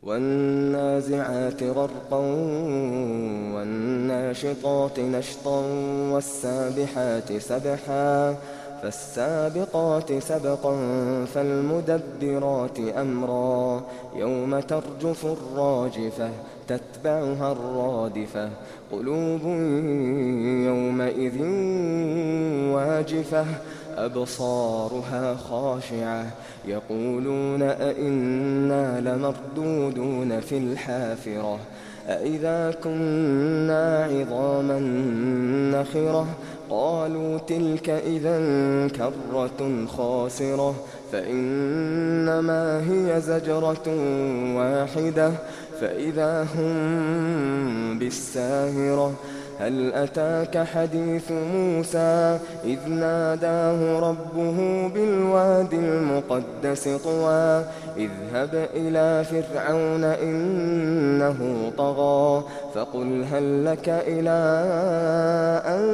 والنازعات غرقا والناشطات نشطا والسابحات سبحا فالسابقات سبقا فالمدبرات أمرا يوم ترجف الراجفة تتبعها الرادفة قلوب يومئذ واجفة أبصارها خاشعة يقولون أئنا لمردودون في الحافرة أئذا كنا عظاما نخرة قالوا تلك إذا كرة خاسرة فإنما هي زجرة واحدة فإذا هم بالساهرة هل أتاك حديث موسى إذ ناداه ربه بالواد المقدس طوى اذهب إلى فرعون إنه طغى فقل هل لك إلى أن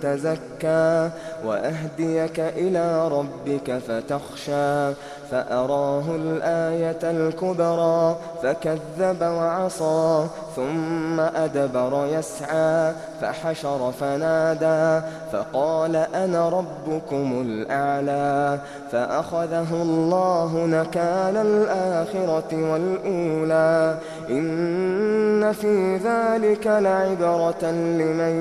تزكى وأهديك إلى ربك فتخشى فأراه الآية الكبرى فكذب وعصى ثم أدبر يسعى فحشر فنادى فقال أنا ربكم الأعلى فأخذه الله نكال الآخرة والأولى إن في ذلك لعبرة لمن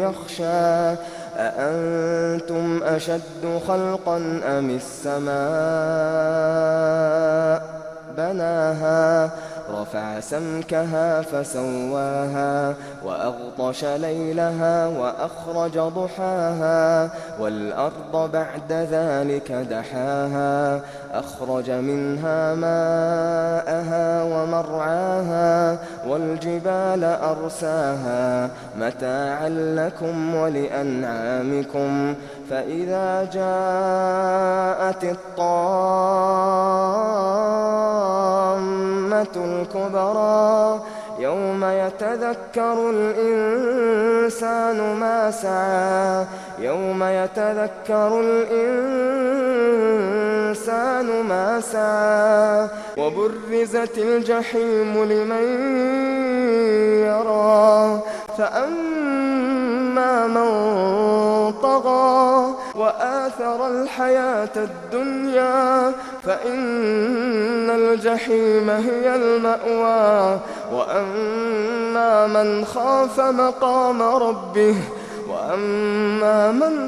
يخشى أأنتم أشد خلقا أم السماء بناها رفع سمكها فسواها وأغطش ليلها وأخرج ضحاها والأرض بعد ذلك دحاها أخرج منها ماءها ومرعاها والجبال أرساها متاعا لكم ولأنعامكم فإذا جاءت الطامة الكبرى يوم يتذكر الإنسان ما سعى يوم يتذكر الإنسان ما سعى وبرزت الجحيم لمن يرى فأما من طغى وآثر الحياة الدنيا فإن الجحيم هي المأوى وأما من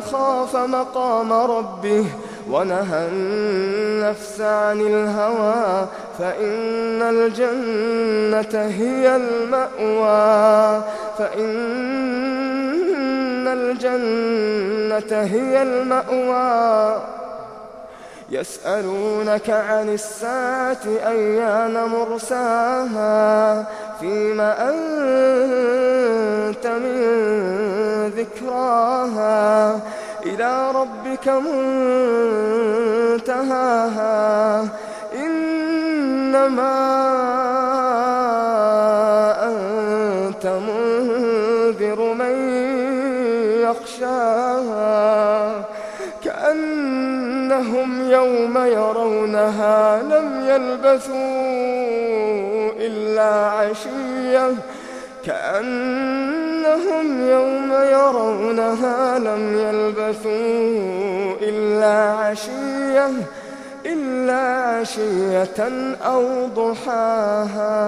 خاف مقام ربه ونهى النفس عن الهوى فإن الجنة هي المأوى يسألونك عن الساعة أيان مرساها فيم أنت من ذكراها إلى ربك منتهاها إنما أنت منذر من يخشاها كأنهم يوم يرونها لم يلبثوا إلا عشية أو ضحاها.